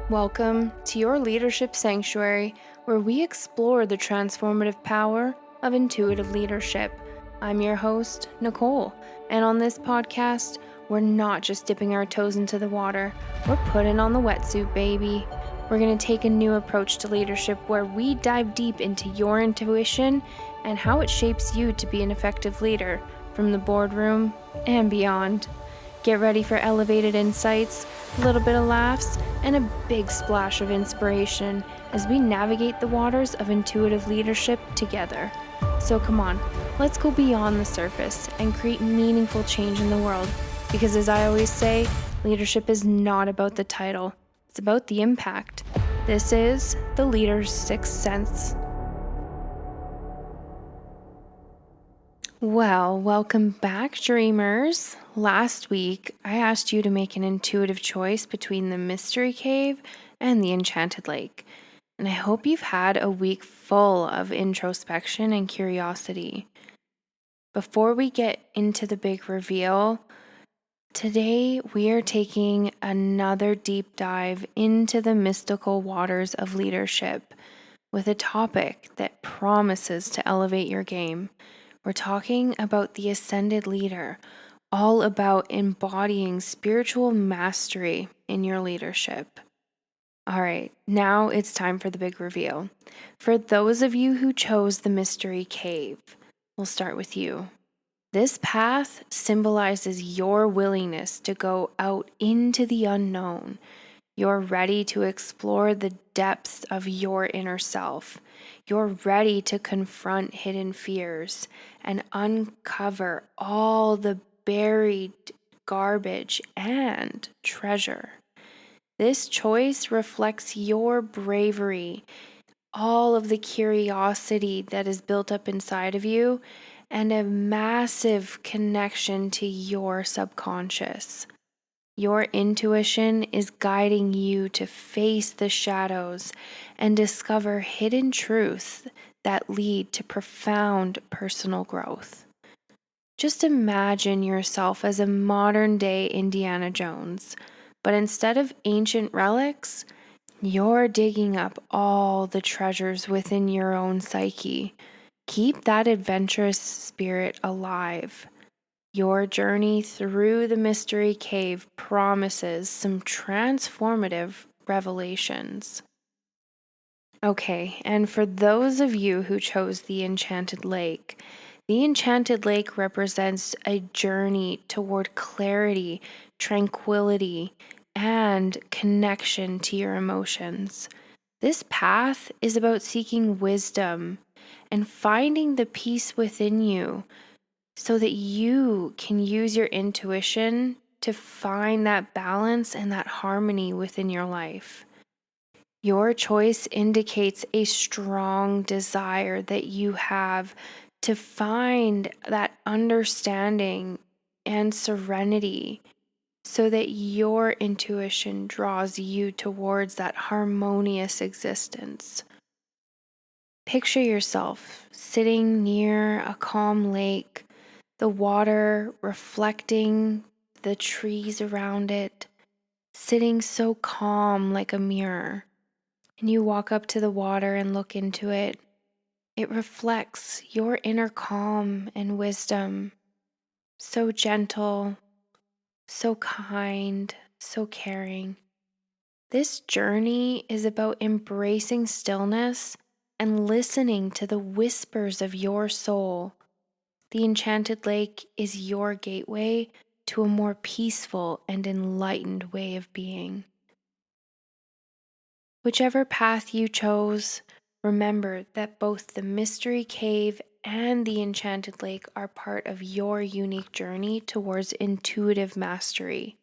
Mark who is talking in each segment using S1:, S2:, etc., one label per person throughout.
S1: Welcome to your leadership sanctuary, where we explore the transformative power of intuitive leadership. I'm your host, Nicole, and on this podcast, we're not just dipping our toes into the water, we're putting on the wetsuit, baby. We're going to take a new approach to leadership where we dive deep into your intuition and how it shapes you to be an effective leader from the boardroom and beyond. Get ready for elevated insights, a little bit of laughs, and a big splash of inspiration as we navigate the waters of intuitive leadership together. So come on, let's go beyond the surface and create meaningful change in the world. Because as I always say, leadership is not about the title, it's about the impact. This is the Leader's Sixth Sense. Well, welcome back, dreamers. Last week, I asked you to make an intuitive choice between the Mystery Cave and the Enchanted Lake. And I hope you've had a week full of introspection and curiosity. Before we get into the big reveal, today we are taking another deep dive into the mystical waters of leadership with a topic that promises to elevate your game. We're talking about the ascended leader, all about embodying spiritual mastery in your leadership. All right, now it's time for the big reveal. For those of you who chose the Mystery Cave, we'll start with you. This path symbolizes your willingness to go out into the unknown. You're ready to explore the depths of your inner self. You're ready to confront hidden fears and uncover all the buried garbage and treasure. This choice reflects your bravery, all of the curiosity that is built up inside of you, and a massive connection to your subconscious. Your intuition is guiding you to face the shadows and discover hidden truths that lead to profound personal growth. Just imagine yourself as a modern day Indiana Jones, but instead of ancient relics, you're digging up all the treasures within your own psyche. Keep that adventurous spirit alive. Your journey through the Mystery Cave promises some transformative revelations. Okay, and for those of you who chose the Enchanted Lake, the Enchanted Lake represents a journey toward clarity, tranquility, and connection to your emotions. This path is about seeking wisdom and finding the peace within you so that you can use your intuition to find that balance and that harmony within your life. Your choice indicates a strong desire that you have to find that understanding and serenity so that your intuition draws you towards that harmonious existence. Picture yourself sitting near a calm lake, the water reflecting the trees around it, sitting so calm like a mirror. And you walk up to the water and look into it. It reflects your inner calm and wisdom. So gentle, so kind, so caring. This journey is about embracing stillness and listening to the whispers of your soul. The Enchanted Lake is your gateway to a more peaceful and enlightened way of being. Whichever path you chose, remember that both the Mystery Cave and the Enchanted Lake are part of your unique journey towards intuitive mastery.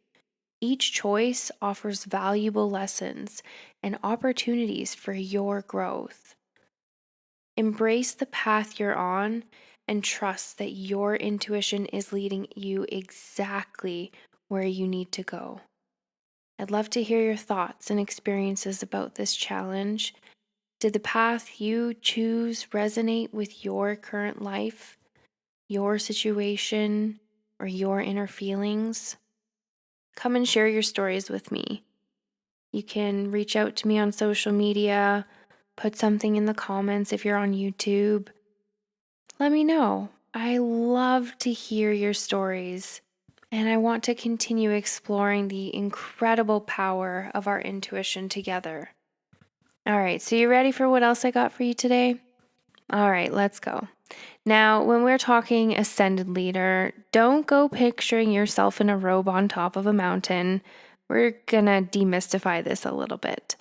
S1: Each choice offers valuable lessons and opportunities for your growth. Embrace the path you're on and trust that your intuition is leading you exactly where you need to go. I'd love to hear your thoughts and experiences about this challenge. Did the path you choose resonate with your current life, your situation, or your inner feelings? Come and share your stories with me. You can reach out to me on social media, put something in the comments if you're on YouTube. Let me know. I love to hear your stories, and I want to continue exploring the incredible power of our intuition together. All right, so you ready for what else I got for you today? All right, let's go. Now, when we're talking ascended leader, don't go picturing yourself in a robe on top of a mountain. We're gonna demystify this a little bit.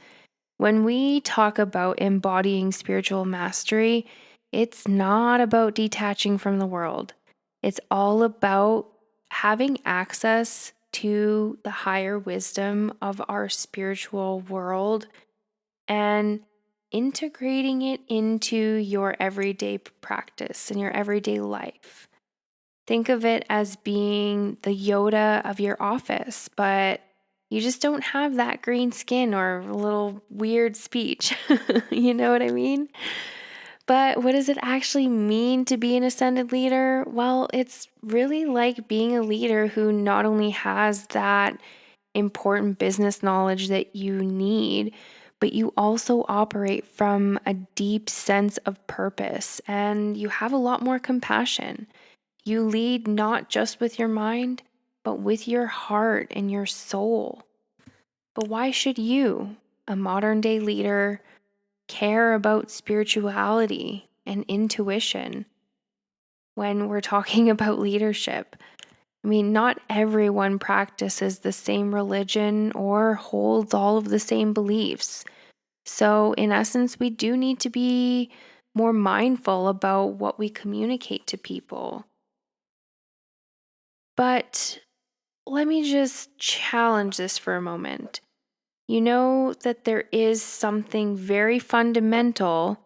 S1: When we talk about embodying spiritual mastery, it's not about detaching from the world. It's all about having access to the higher wisdom of our spiritual world and integrating it into your everyday practice and your everyday life. Think of it as being the Yoda of your office, but you just don't have that green skin or a little weird speech. You know what I mean? But what does it actually mean to be an ascended leader? Well, it's really like being a leader who not only has that important business knowledge that you need, but you also operate from a deep sense of purpose and you have a lot more compassion. You lead not just with your mind, but with your heart and your soul. But why should you, a modern day leader, care about spirituality and intuition when we're talking about leadership? I mean, not everyone practices the same religion or holds all of the same beliefs. So, in essence, we do need to be more mindful about what we communicate to people. But let me just challenge this for a moment. You know that there is something very fundamental,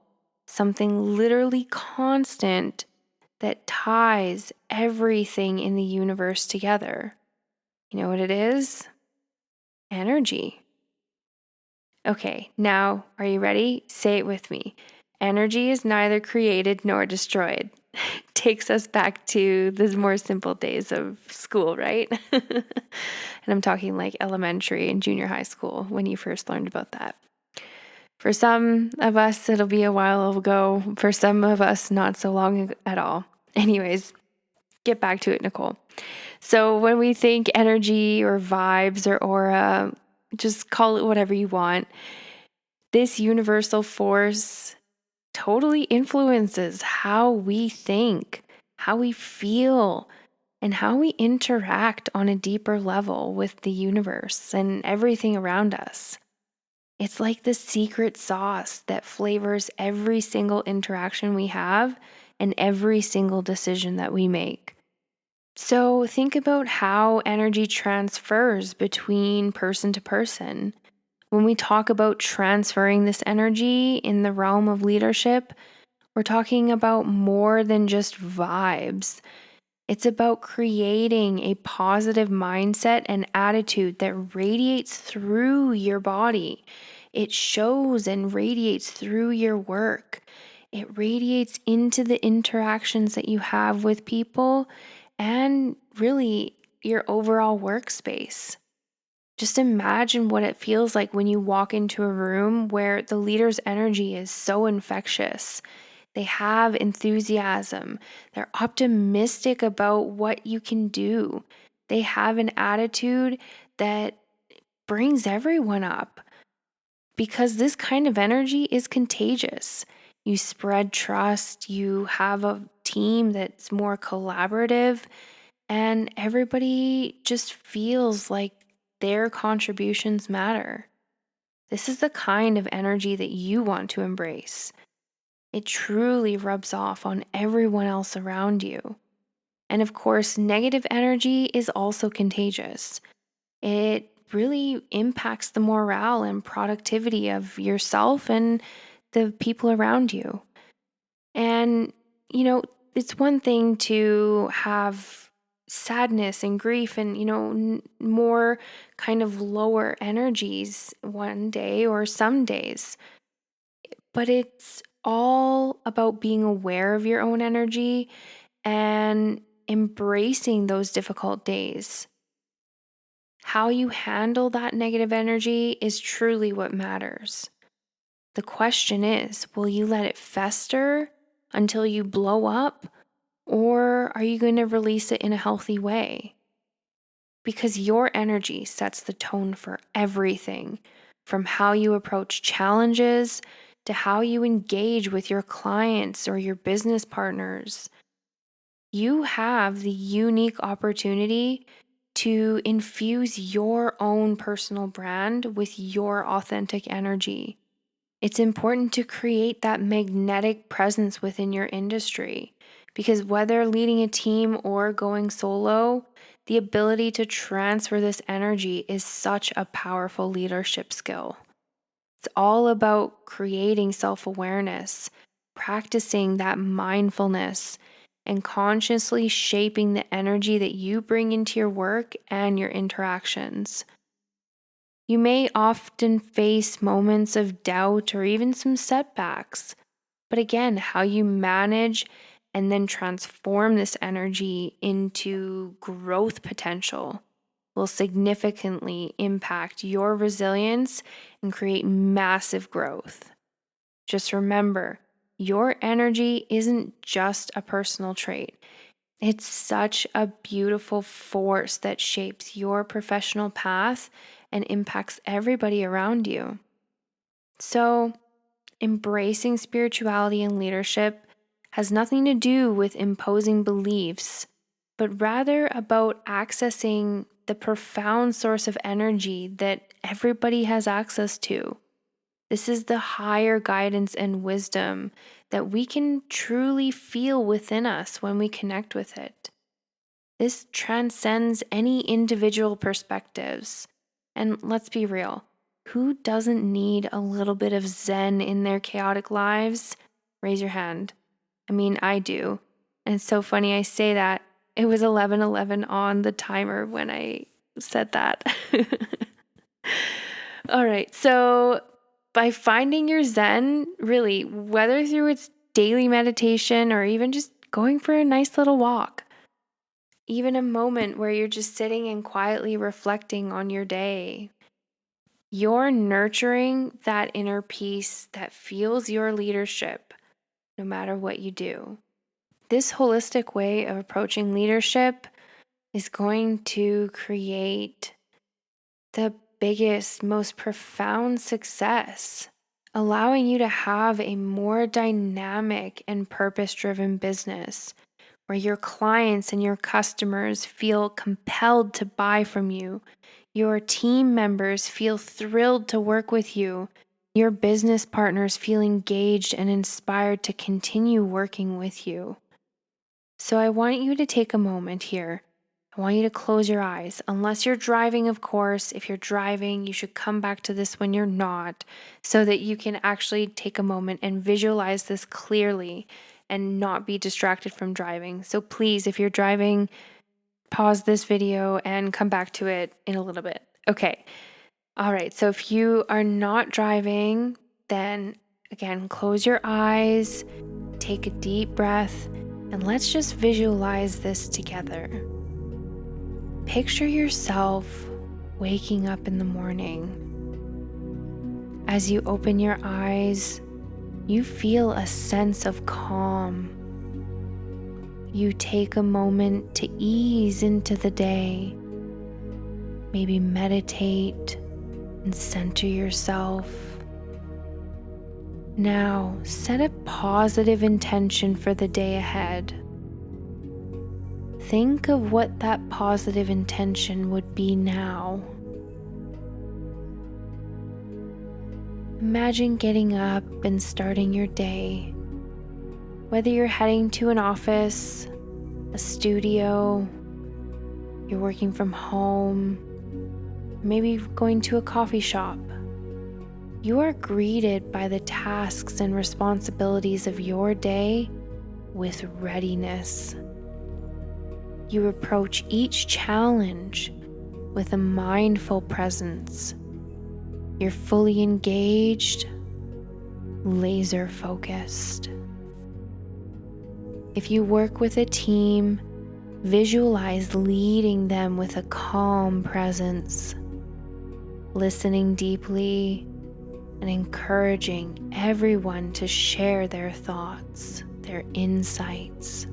S1: something literally constant that ties everything in the universe together. You know what it is? Energy. Okay, now are you ready? Say it with me. Energy is neither created nor destroyed. Takes us back to the more simple days of school, right? And I'm talking like elementary and junior high school when you first learned about that. For some of us, it'll be a while ago. For some of us, not so long at all. Anyways, get back to it, Nicole. So when we think energy or vibes or aura, just call it whatever you want, this universal force totally influences how we think, how we feel, and how we interact on a deeper level with the universe and everything around us. It's like the secret sauce that flavors every single interaction we have and every single decision that we make. So think about how energy transfers between person to person. When we talk about transferring this energy in the realm of leadership, we're talking about more than just vibes. It's about creating a positive mindset and attitude that radiates through your body. It shows and radiates through your work. It radiates into the interactions that you have with people and really your overall workspace. Just imagine what it feels like when you walk into a room where the leader's energy is so infectious. They have enthusiasm. They're optimistic about what you can do. They have an attitude that brings everyone up because this kind of energy is contagious. You spread trust, you have a team that's more collaborative, and everybody just feels like their contributions matter. This is the kind of energy that you want to embrace. It truly rubs off on everyone else around you. And of course, negative energy is also contagious. It really impacts the morale and productivity of yourself and the people around you. And, you know, it's one thing to have sadness and grief and, more kind of lower energies one day or some days. But it's all about being aware of your own energy and embracing those difficult days. How you handle that negative energy is truly what matters. The question is, will you let it fester until you blow up, or are you going to release it in a healthy way? Because your energy sets the tone for everything, from how you approach challenges to how you engage with your clients or your business partners. You have the unique opportunity to infuse your own personal brand with your authentic energy. It's important to create that magnetic presence within your industry because whether leading a team or going solo, the ability to transfer this energy is such a powerful leadership skill. It's all about creating self-awareness, practicing that mindfulness, and consciously shaping the energy that you bring into your work and your interactions. You may often face moments of doubt or even some setbacks, but again, how you manage and then transform this energy into growth potential will significantly impact your resilience and create massive growth. Just remember, your energy isn't just a personal trait. It's such a beautiful force that shapes your professional path and impacts everybody around you. So, embracing spirituality and leadership has nothing to do with imposing beliefs, but rather about accessing the profound source of energy that everybody has access to. This is the higher guidance and wisdom that we can truly feel within us when we connect with it. This transcends any individual perspectives. And let's be real, who doesn't need a little bit of zen in their chaotic lives? Raise your hand. I mean, I do. And it's so funny I say that. It was 11:11 on the timer when I said that. All right. So, by finding your zen, really, whether through its daily meditation or even just going for a nice little walk, even a moment where you're just sitting and quietly reflecting on your day, you're nurturing that inner peace that fuels your leadership no matter what you do. This holistic way of approaching leadership is going to create the biggest, most profound success, allowing you to have a more dynamic and purpose driven business where your clients and your customers feel compelled to buy from you. Your team members feel thrilled to work with you. Your business partners feel engaged and inspired to continue working with you. So I want you to take a moment here. I want you to close your eyes. Unless you're driving, of course. If you're driving, you should come back to this when you're not, so that you can actually take a moment and visualize this clearly and not be distracted from driving. So please, if you're driving, pause this video and come back to it in a little bit. Okay. All right. So if you are not driving, then again, close your eyes, take a deep breath, and let's just visualize this together. Picture yourself waking up in the morning. As you open your eyes, you feel a sense of calm. You take a moment to ease into the day. Maybe meditate and center yourself. Now, set a positive intention for the day ahead. Think of what that positive intention would be now. Imagine getting up and starting your day. Whether you're heading to an office, a studio, you're working from home, maybe going to a coffee shop, you are greeted by the tasks and responsibilities of your day with readiness. You approach each challenge with a mindful presence. You're fully engaged, laser focused. If you work with a team, Visualize leading them with a calm presence, listening deeply and encouraging everyone to share their thoughts, their insights.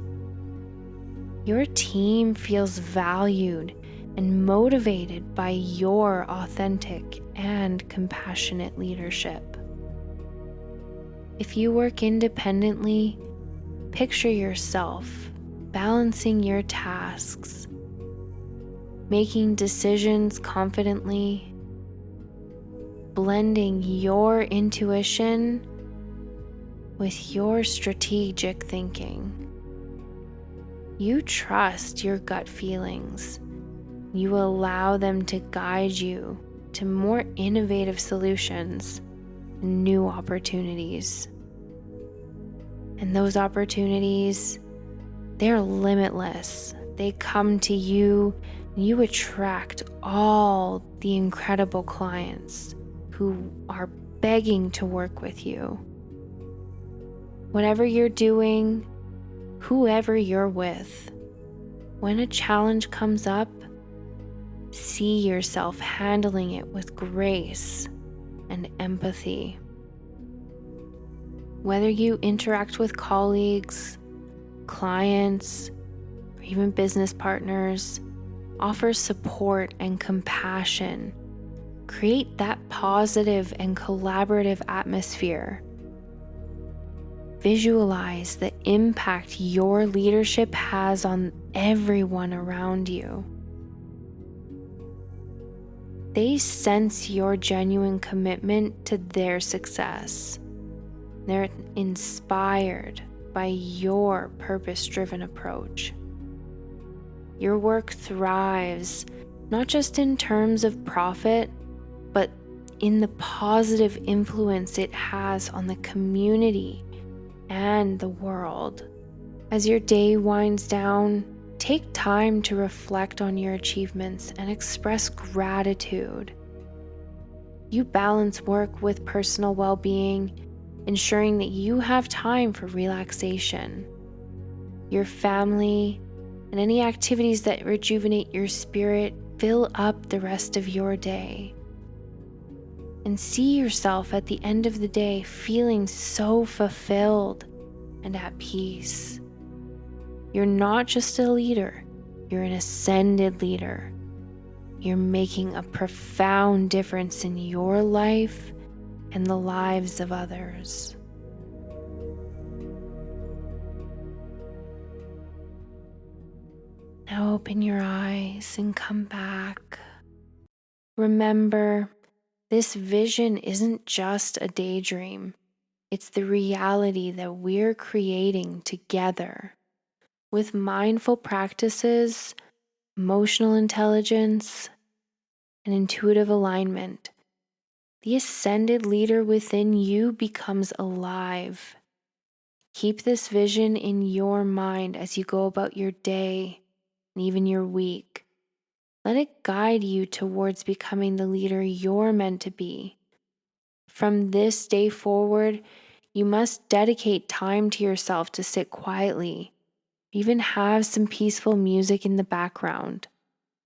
S1: Your team feels valued and motivated by your authentic and compassionate leadership. If you work independently, picture yourself balancing your tasks, making decisions confidently, blending your intuition with your strategic thinking. You trust your gut feelings. You allow them to guide you to more innovative solutions and new opportunities. And those opportunities, they're limitless. They come to you, and you attract all the incredible clients who are begging to work with you. Whatever you're doing, whoever you're with, when a challenge comes up, see yourself handling it with grace and empathy. Whether you interact with colleagues, clients, or even business partners, offer support and compassion. Create that positive and collaborative atmosphere. Visualize the impact your leadership has on everyone around you. They sense your genuine commitment to their success. They're inspired by your purpose-driven approach. Your work thrives not just in terms of profit, but in the positive influence it has on the community and the world. As your day winds down, take time to reflect on your achievements and express gratitude. You balance work with personal well-being, ensuring that you have time for relaxation. Your family and any activities that rejuvenate your spirit fill up the rest of your day. And see yourself at the end of the day feeling so fulfilled and at peace. You're not just a leader, you're an ascended leader. You're making a profound difference in your life and the lives of others. Now open your eyes and come back. Remember, this vision isn't just a daydream. It's the reality that we're creating together. With mindful practices, emotional intelligence, and intuitive alignment, the ascended leader within you becomes alive. Keep this vision in your mind as you go about your day and even your week. Let it guide you towards becoming the leader you're meant to be. From this day forward, you must dedicate time to yourself to sit quietly, even have some peaceful music in the background.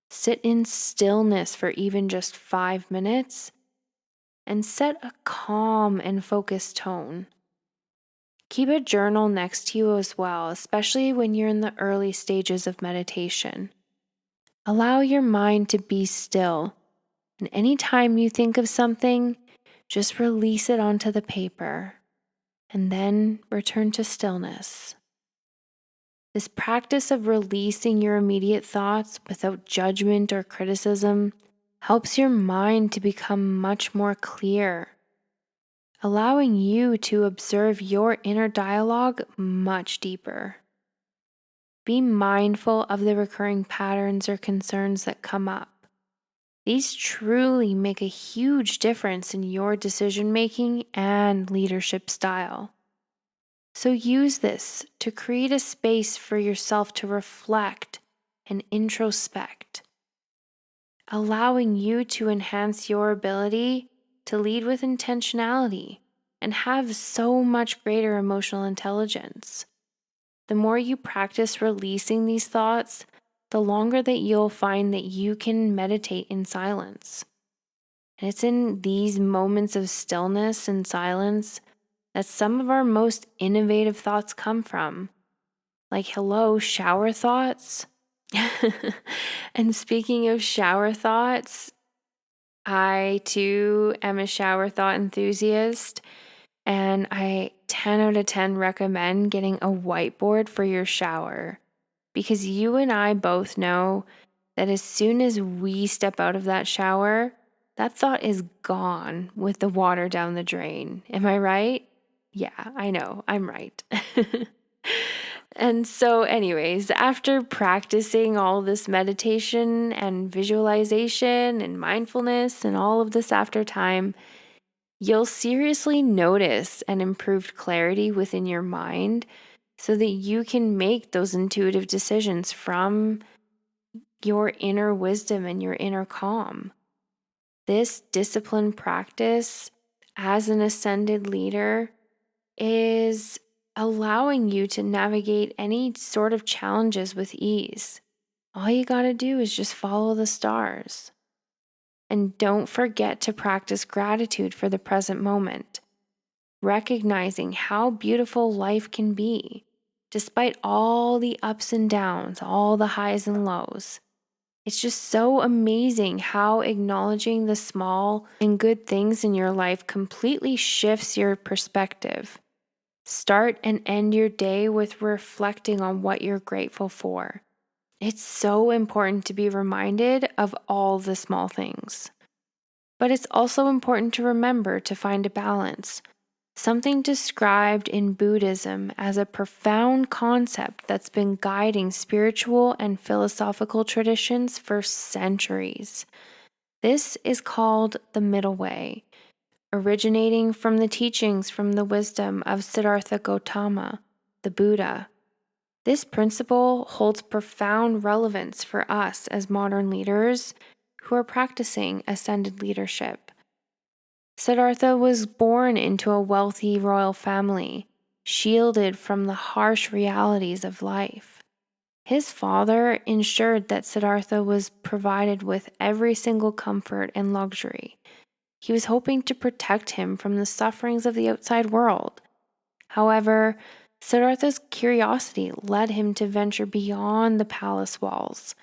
S1: Sit in stillness for even just 5 minutes and set a calm and focused tone. Keep a journal next to you as well, especially when you're in the early stages of meditation. Allow your mind to be still, and anytime you think of something, just release it onto the paper, and then return to stillness. This practice of releasing your immediate thoughts without judgment or criticism helps your mind to become much more clear, allowing you to observe your inner dialogue much deeper. Be mindful of the recurring patterns or concerns that come up. These truly make a huge difference in your decision-making and leadership style. So use this to create a space for yourself to reflect and introspect, allowing you to enhance your ability to lead with intentionality and have so much greater emotional intelligence. The more you practice releasing these thoughts, the longer that you'll find that you can meditate in silence. And it's in these moments of stillness and silence that some of our most innovative thoughts come from. Like, hello, shower thoughts. And speaking of shower thoughts, I too am a shower thought enthusiast, and I 10 out of 10 recommend getting a whiteboard for your shower, because you and I both know that as soon as we step out of that shower, that thought is gone with the water down the drain. Am I right? Yeah, I know, I'm right. And so, anyways, after practicing all this meditation and visualization and mindfulness and all of this after time, you'll seriously notice an improved clarity within your mind so that you can make those intuitive decisions from your inner wisdom and your inner calm. This disciplined practice as an ascended leader is allowing you to navigate any sort of challenges with ease. All you got to do is just follow the stars. And don't forget to practice gratitude for the present moment, recognizing how beautiful life can be, despite all the ups and downs, all the highs and lows. It's just so amazing how acknowledging the small and good things in your life completely shifts your perspective. Start and end your day with reflecting on what you're grateful for. It's so important to be reminded of all the small things. But it's also important to remember to find a balance, something described in Buddhism as a profound concept that's been guiding spiritual and philosophical traditions for centuries. This is called the middle way, originating from the teachings from the wisdom of Siddhartha Gautama, the Buddha. This principle holds profound relevance for us as modern leaders who are practicing ascended leadership. Siddhartha was born into a wealthy royal family, shielded from the harsh realities of life. His father ensured that Siddhartha was provided with every single comfort and luxury. He was hoping to protect him from the sufferings of the outside world. However, Siddhartha's curiosity led him to venture beyond the palace walls,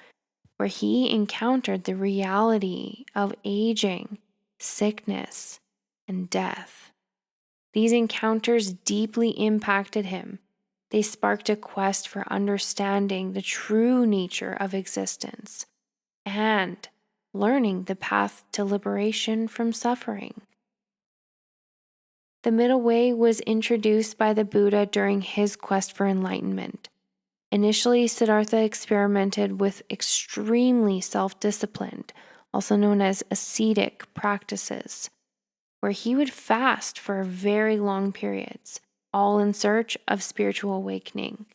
S1: where he encountered the reality of aging, sickness, and death. These encounters deeply impacted him. They sparked a quest for understanding the true nature of existence and learning the path to liberation from suffering. The middle way was introduced by the Buddha during his quest for enlightenment. Initially, Siddhartha experimented with extremely self-disciplined, also known as ascetic practices, where he would fast for very long periods, all in search of spiritual awakening.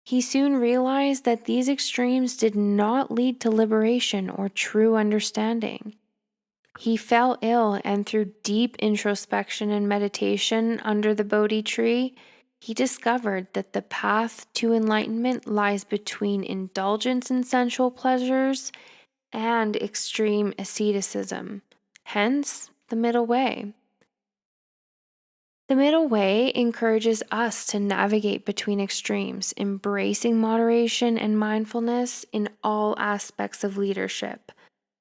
S1: He soon realized that these extremes did not lead to liberation or true understanding. He fell ill, and through deep introspection and meditation under the Bodhi tree, he discovered that the path to enlightenment lies between indulgence in sensual pleasures and extreme asceticism, hence the middle way. The middle way encourages us to navigate between extremes, embracing moderation and mindfulness in all aspects of leadership.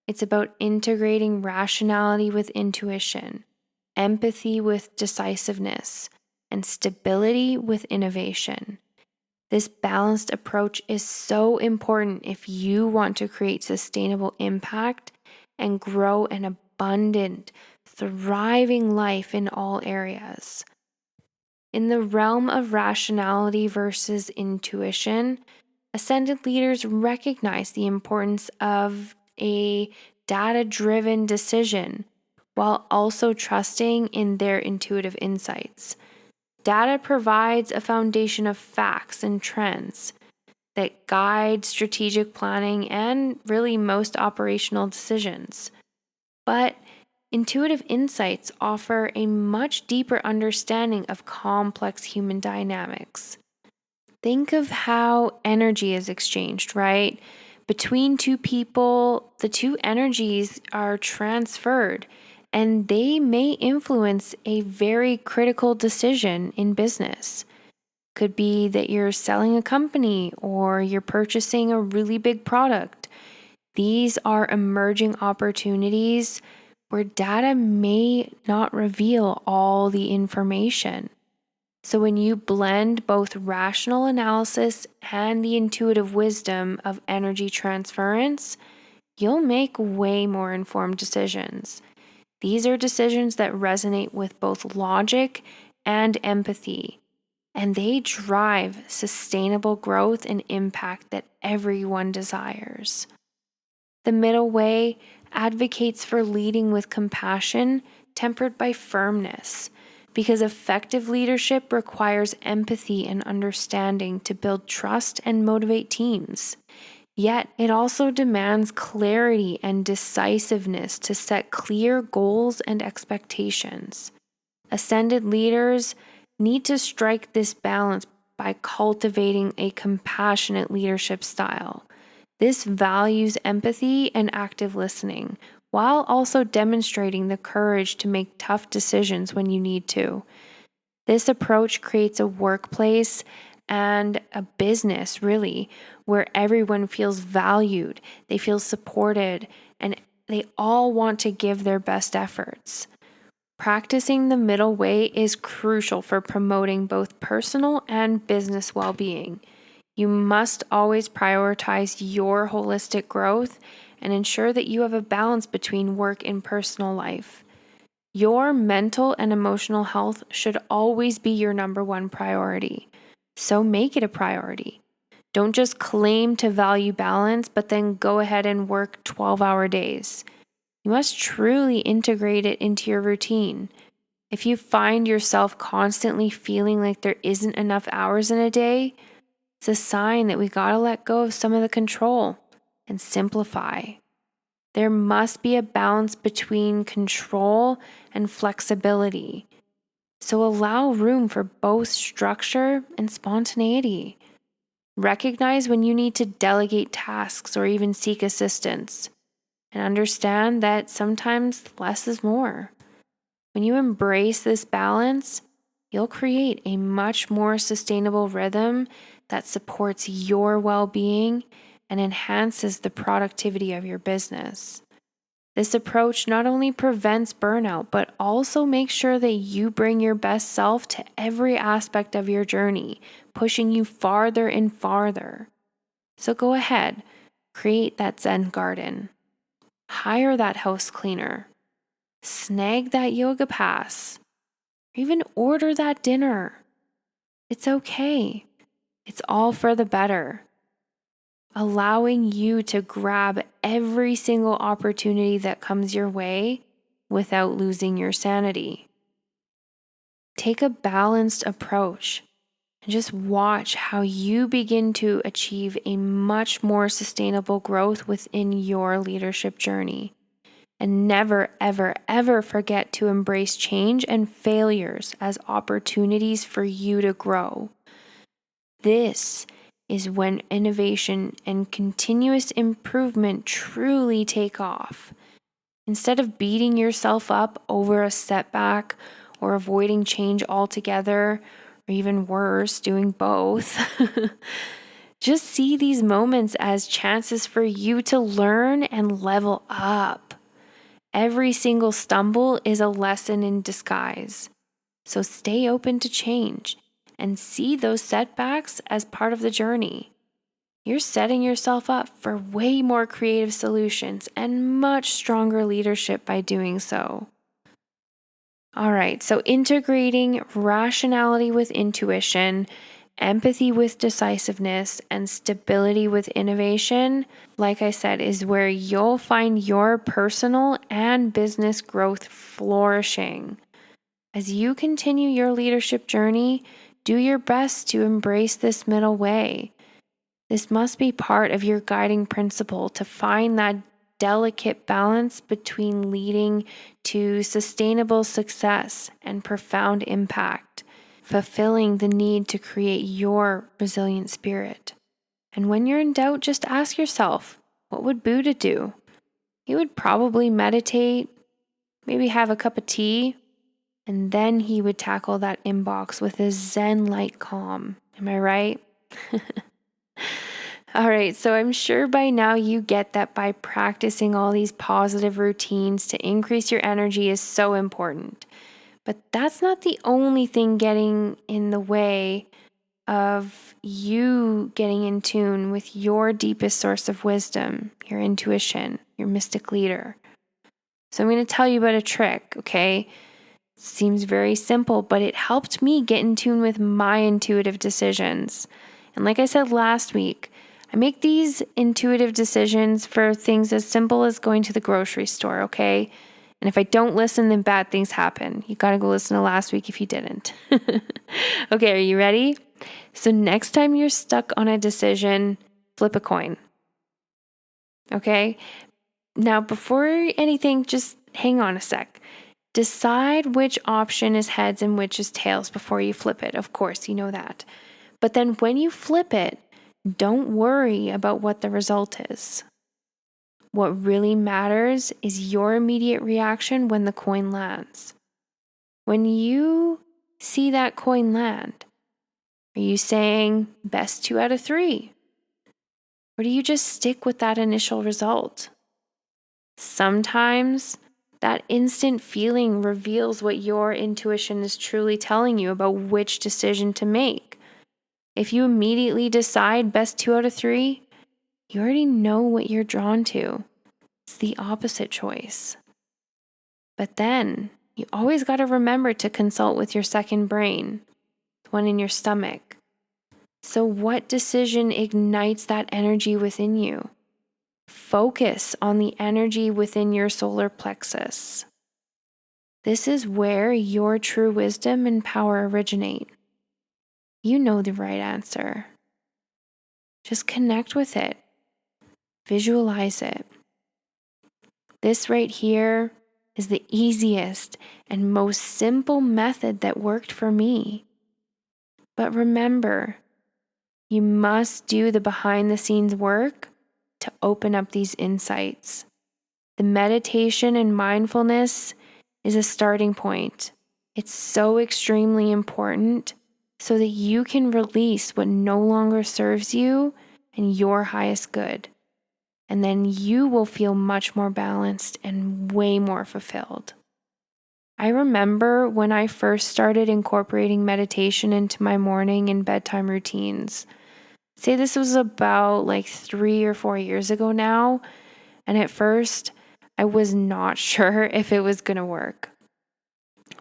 S1: It's about integrating rationality with intuition, empathy with decisiveness, and stability with innovation. This balanced approach is so important if you want to create sustainable impact and grow an abundant, thriving life in all areas. In the realm of rationality versus intuition, ascended leaders recognize the importance of a data-driven decision while also trusting in their intuitive insights. Data provides a foundation of facts and trends that guide strategic planning and really most operational decisions. But intuitive insights offer a much deeper understanding of complex human dynamics. Think of how energy is exchanged, right? Between two people, the two energies are transferred and they may influence a very critical decision in business. Could be that you're selling a company or you're purchasing a really big product. These are emerging opportunities where data may not reveal all the information. So, when you blend both rational analysis and the intuitive wisdom of energy transference, you'll make way more informed decisions. These are decisions that resonate with both logic and empathy, and they drive sustainable growth and impact that everyone desires. The middle way advocates for leading with compassion, tempered by firmness, because effective leadership requires empathy and understanding to build trust and motivate teams. Yet it also demands clarity and decisiveness to set clear goals and expectations. Ascended leaders need to strike this balance by cultivating a compassionate leadership style. This values empathy and active listening, while also demonstrating the courage to make tough decisions when you need to. This approach creates a workplace and a business, really, where everyone feels valued, they feel supported, and they all want to give their best efforts. Practicing the middle way is crucial for promoting both personal and business well being. You must always prioritize your holistic growth and ensure that you have a balance between work and personal life. Your mental and emotional health should always be your number one priority. So make it a priority. Don't just claim to value balance, but then go ahead and work 12-hour days. You must truly integrate it into your routine. If you find yourself constantly feeling like there isn't enough hours in a day, it's a sign that we gotta let go of some of the control and simplify. There must be a balance between control and flexibility. So allow room for both structure and spontaneity. Recognize when you need to delegate tasks or even seek assistance, and understand that sometimes less is more. When you embrace this balance, you'll create a much more sustainable rhythm that supports your well being and enhances the productivity of your business. This approach not only prevents burnout, but also makes sure that you bring your best self to every aspect of your journey, pushing you farther and farther. So go ahead, create that Zen garden, hire that house cleaner, snag that yoga pass, or even order that dinner. It's okay. It's all for the better. Allowing you to grab every single opportunity that comes your way without losing your sanity. Take a balanced approach and just watch how you begin to achieve a much more sustainable growth within your leadership journey. And never, ever, ever forget to embrace change and failures as opportunities for you to grow. This is when innovation and continuous improvement truly take off. Instead of beating yourself up over a setback or avoiding change altogether, or even worse, doing both, just see these moments as chances for you to learn and level up. Every single stumble is a lesson in disguise. So stay open to change and see those setbacks as part of the journey. You're setting yourself up for way more creative solutions and much stronger leadership by doing so. All right, so integrating rationality with intuition, empathy with decisiveness, and stability with innovation, like I said, is where you'll find your personal and business growth flourishing. As you continue your leadership journey, do your best to embrace this middle way. This must be part of your guiding principle to find that delicate balance between leading to sustainable success and profound impact. fulfilling the need to create your resilient spirit. And when you're in doubt, just ask yourself, what would Buddha do? He would probably meditate, maybe have a cup of tea, and then he would tackle that inbox with a Zen-like calm. Am I right? All right, so I'm sure by now you get that by practicing all these positive routines to increase your energy is so important. But that's not the only thing getting in the way of you getting in tune with your deepest source of wisdom, your intuition, your mystic leader. So I'm going to tell you about a trick, okay? Seems very simple, but it helped me get in tune with my intuitive decisions. And like I said last week, I make these intuitive decisions for things as simple as going to the grocery store, okay? And if I don't listen, then bad things happen. You got to go listen to last week if you didn't. Okay, are you ready? So next time you're stuck on a decision, flip a coin. Okay? Now, before anything, just hang on a sec. Decide which option is heads and which is tails before you flip it. Of course, you know that. But then when you flip it, don't worry about what the result is. What really matters is your immediate reaction when the coin lands. When you see that coin land, are you saying best 2 out of 3? Or do you just stick with that initial result? Sometimes that instant feeling reveals what your intuition is truly telling you about which decision to make. If you immediately decide best 2 out of 3, you already know what you're drawn to. It's the opposite choice. But then you always got to remember to consult with your second brain, the one in your stomach. So, what decision ignites that energy within you? Focus on the energy within your solar plexus. This is where your true wisdom and power originate. You know the right answer. Just connect with it. Visualize it. This right here is the easiest and most simple method that worked for me. But remember, you must do the behind the scenes work to open up these insights. The meditation and mindfulness is a starting point. It's so extremely important so that you can release what no longer serves you and your highest good. And then you will feel much more balanced and way more fulfilled. I remember when I first started incorporating meditation into my morning and bedtime routines. Say this was about like 3 or 4 years ago now. And at first, I was not sure if it was going to work.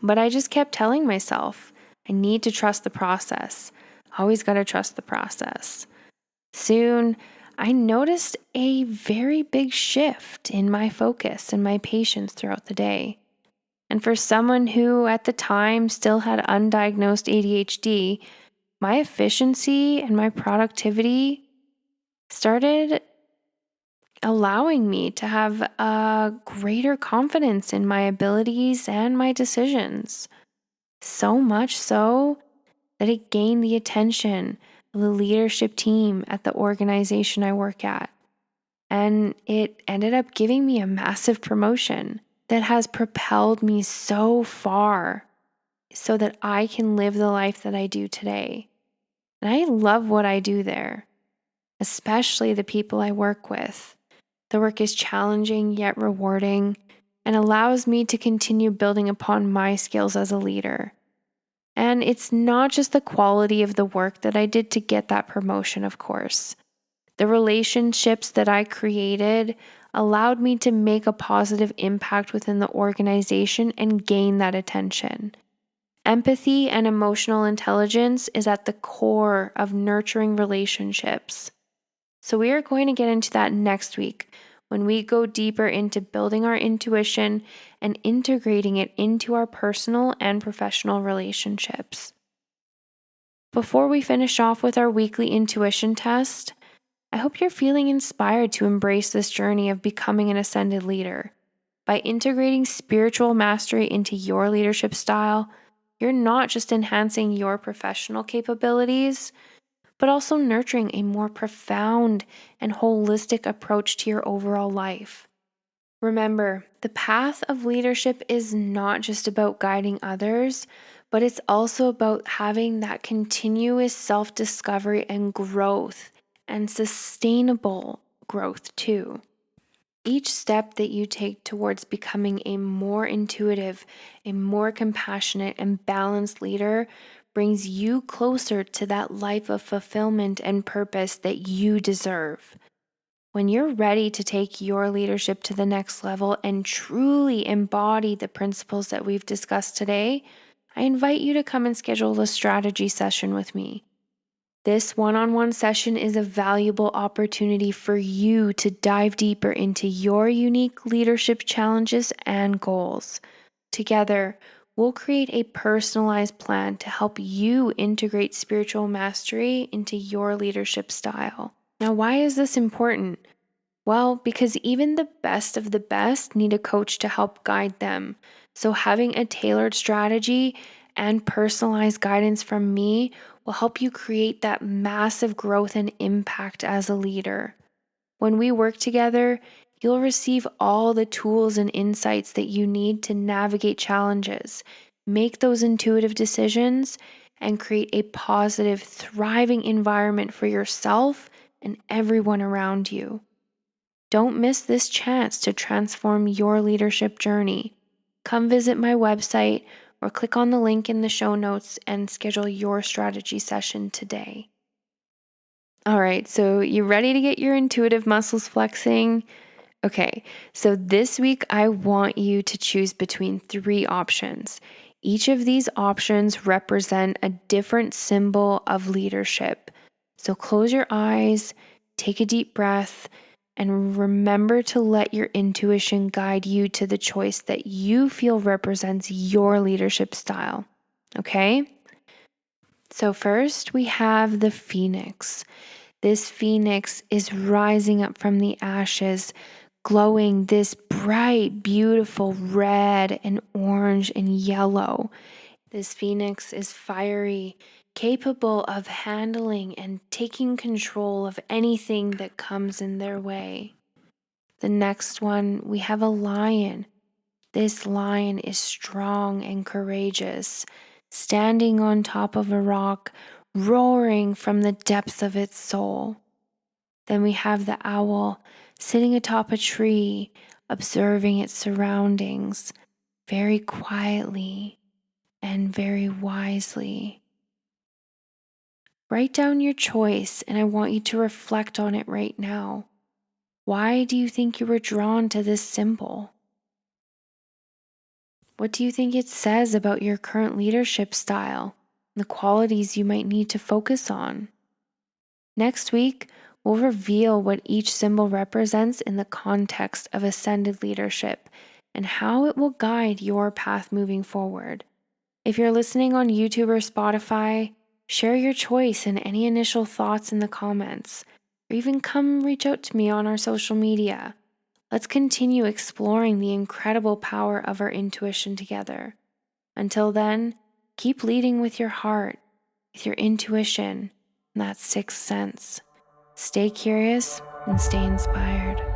S1: But I just kept telling myself, I need to trust the process. Always got to trust the process. Soon, I noticed a very big shift in my focus and my patience throughout the day. And for someone who at the time still had undiagnosed ADHD, my efficiency and my productivity started allowing me to have a greater confidence in my abilities and my decisions. So much so that it gained the attention of the leadership team at the organization I work at. And it ended up giving me a massive promotion that has propelled me so far so that I can live the life that I do today. And I love what I do there, especially the people I work with. The work is challenging yet rewarding and allows me to continue building upon my skills as a leader. And it's not just the quality of the work that I did to get that promotion, of course. The relationships that I created allowed me to make a positive impact within the organization and gain that attention. Empathy and emotional intelligence is at the core of nurturing relationships. So we are going to get into that next week when we go deeper into building our intuition and integrating it into our personal and professional relationships. Before we finish off with our weekly intuition test, I hope you're feeling inspired to embrace this journey of becoming an ascended leader. By integrating spiritual mastery into your leadership style, you're not just enhancing your professional capabilities, but also nurturing a more profound and holistic approach to your overall life. Remember, the path of leadership is not just about guiding others, but it's also about having that continuous self discovery and growth, and sustainable growth too. Each step that you take towards becoming a more intuitive, a more compassionate, and balanced leader brings you closer to that life of fulfillment and purpose that you deserve. When you're ready to take your leadership to the next level and truly embody the principles that we've discussed today, I invite you to come and schedule a strategy session with me. This one-on-one session is a valuable opportunity for you to dive deeper into your unique leadership challenges and goals. Together, we'll create a personalized plan to help you integrate spiritual mastery into your leadership style. Now, why is this important? Well, because even the best of the best need a coach to help guide them. So, having a tailored strategy and personalized guidance from me will help you create that massive growth and impact as a leader. When we work together, you'll receive all the tools and insights that you need to navigate challenges, make those intuitive decisions, and create a positive, thriving environment for yourself and everyone around you. Don't miss this chance to transform your leadership journey. Come visit my website or click on the link in the show notes and schedule your strategy session today. All right, so you ready to get your intuitive muscles flexing? Okay, so this week I want you to choose between 3 options. Each of these options represent a different symbol of leadership. So close your eyes, take a deep breath, and remember to let your intuition guide you to the choice that you feel represents your leadership style. Okay? So first we have the phoenix. This phoenix is rising up from the ashes, glowing this bright, beautiful red and orange and yellow. This phoenix is fiery, capable of handling and taking control of anything that comes in their way. The next one, we have a lion. This lion is strong and courageous, standing on top of a rock, roaring from the depths of its soul. Then we have the owl sitting atop a tree, observing its surroundings very quietly and very wisely. Write down your choice, and I want you to reflect on it right now. Why do you think you were drawn to this symbol? What do you think it says about your current leadership style and the qualities you might need to focus on? Next week, we'll reveal what each symbol represents in the context of ascended leadership and how it will guide your path moving forward. If you're listening on YouTube or Spotify, share your choice and any initial thoughts in the comments, or even come reach out to me on our social media. Let's continue exploring the incredible power of our intuition together. Until then, keep leading with your heart, with your intuition, and that sixth sense. Stay curious and stay inspired.